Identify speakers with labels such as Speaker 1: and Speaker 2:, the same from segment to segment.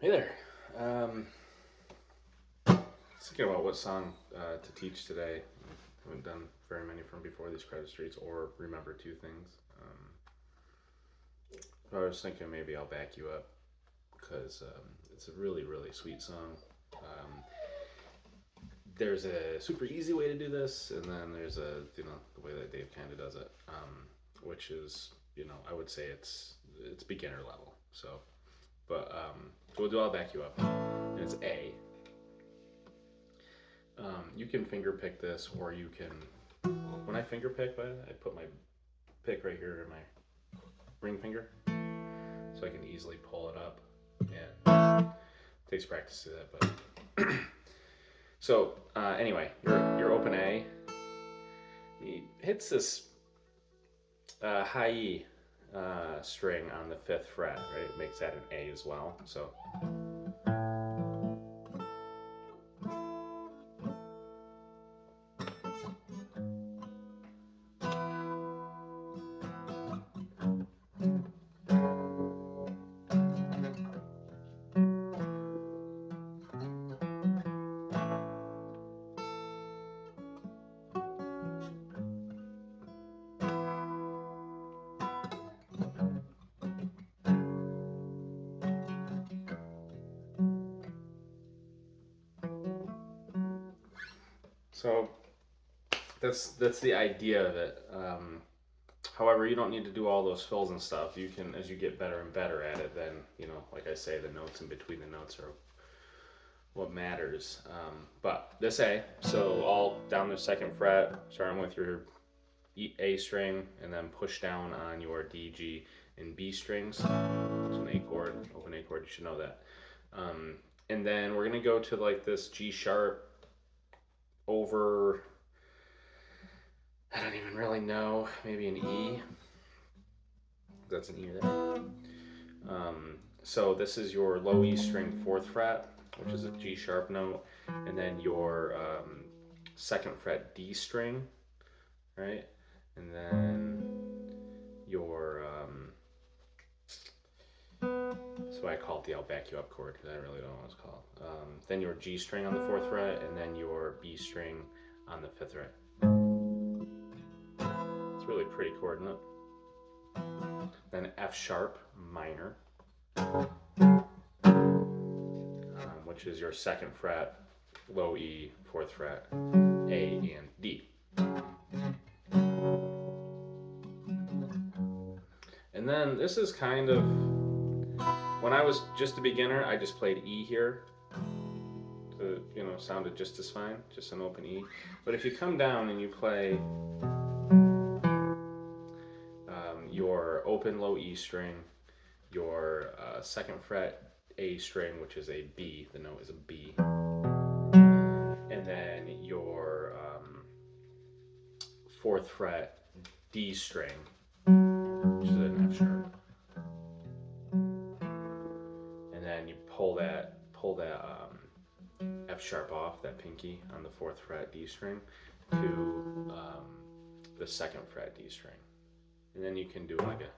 Speaker 1: Hey there. Thinking about what song to teach today. I haven't done very many from before these credit streets or remember two things. But I was thinking maybe I'll back you up because it's a really, really sweet song. Um, there's a super easy way to do this, and then there's the way that Dave kind of does it, which is I would say it's beginner level. I'll back you up. And it's A. You can finger pick this, or you can. When I finger pick, I put my pick right here in my ring finger, so I can easily pull it up. And it takes practice to do that, but anyway, your open A, he hits this high E string on the fifth fret, right? It makes that an A as well. So. So that's the idea of it. However, you don't need to do all those fills and stuff. You can, as you get better and better at it, then like I say, the notes in between the notes are what matters. But this A, so all down the second fret, starting with your A string, and then push down on your D, G, and B strings. It's an A chord, open A chord. You should know that. And then we're gonna go to like this G sharp over. I don't even really know. Maybe an E. That's an E there. So this is your low E string fourth fret, which is a G sharp note, and then your second fret D string, right? And then your so I call it the I'll back you up chord because I really don't know what it's called. Then your G string on the fourth fret, and then your B string on the fifth fret. It's really pretty chord, isn't it? Then F sharp minor, which is your second fret, low E, fourth fret, A, and D. And then this is kind of, when I was just a beginner, I just played E here. Sounded just as fine, just an open E. But if you come down and you play your open low E string, your second fret A string, which is a B, the note is a B, and then your fourth fret D string, which is an F sharp, and then you pull that F sharp off, that pinky on the fourth fret D string, to the second fret D string, and then you can do like a.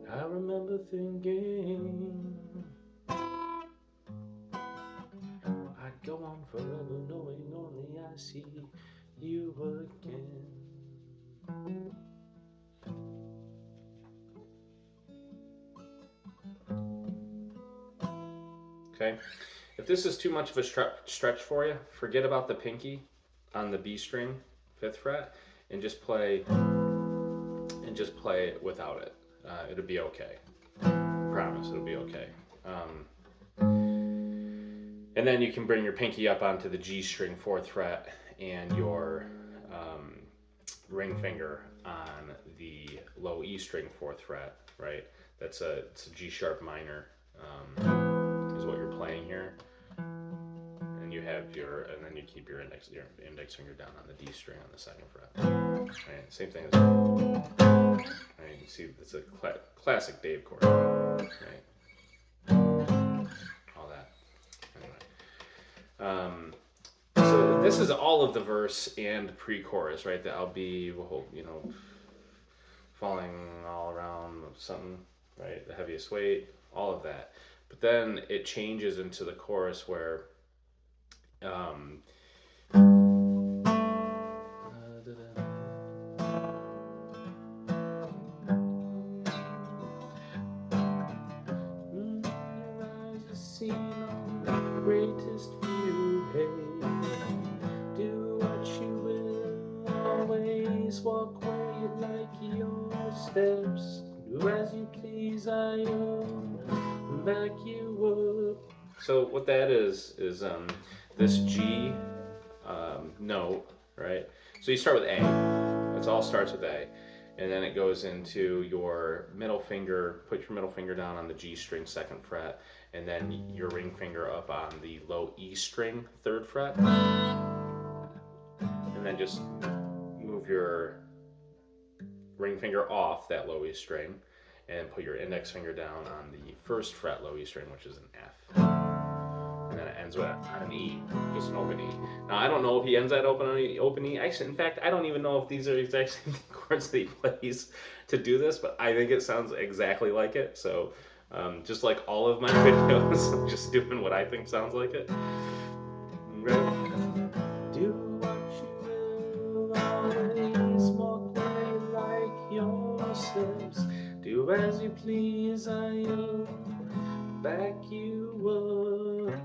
Speaker 1: I remember thinking I'd go on forever knowing only I see you again. Okay, if this is too much of a stretch for you, forget about the pinky on the B string, fifth fret, and just play it without it. It'll be okay. I promise, it'll be okay. And then you can bring your pinky up onto the G string, fourth fret, and your ring finger on the low E string, fourth fret. Right? It's a G sharp minor. Is what you're playing here, and you have and then you keep your index finger down on the D string on the second fret. Right, same thing as. Right, you see, it's a classic Dave chord. right? All that. Anyway. So this is all of the verse and pre-chorus, right? The I'll be, falling all around something, right? The heaviest weight, all of that. But then it changes into the chorus where, um, greatest view, hey, do what you will, always walk where you like your steps, do as you please, I am back you up. So what that is this G note, right? So you start with A. It all starts with A. And then it goes into your middle finger, put your middle finger down on the G string 2nd fret, and then your ring finger up on the low E string 3rd fret. And then just move your ring finger off that low E string, and put your index finger down on the 1st fret low E string, which is an F. And then it ends with an E, just an open E. Now, I don't know if he ends that open E. Actually, in fact, I don't even know if these are exactly the chords that he plays to do this, but I think it sounds exactly like it. So, just like all of my videos, I'm just doing what I think sounds like it. Right? Do what you will, always walk where you like your steps. Do as you please, I'll back you up.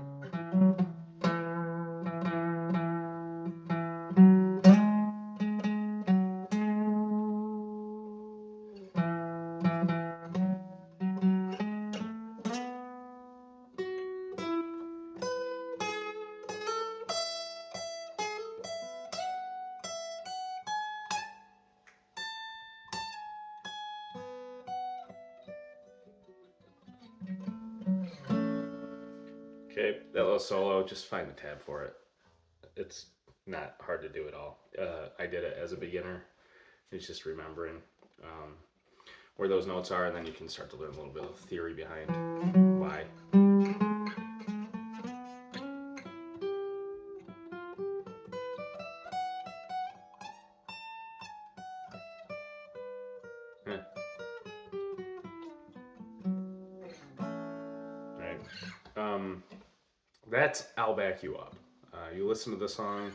Speaker 1: Okay, that little solo, just find a tab for it. It's not hard to do at all. I did it as a beginner. It's just remembering where those notes are, and then you can start to learn a little bit of theory behind why. Right. That's I'll Back You Up. You listen to the song,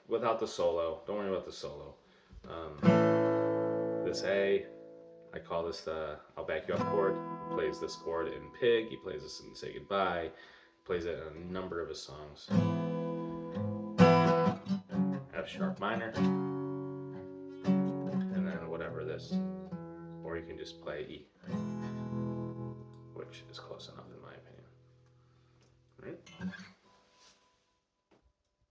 Speaker 1: without the solo. Don't worry about the solo. This A, I call this the I'll Back You Up chord. He plays this chord in Pig. He plays this in Say Goodbye. He plays it in a number of his songs. F sharp minor, and then whatever this, or you can just play E, which is close enough.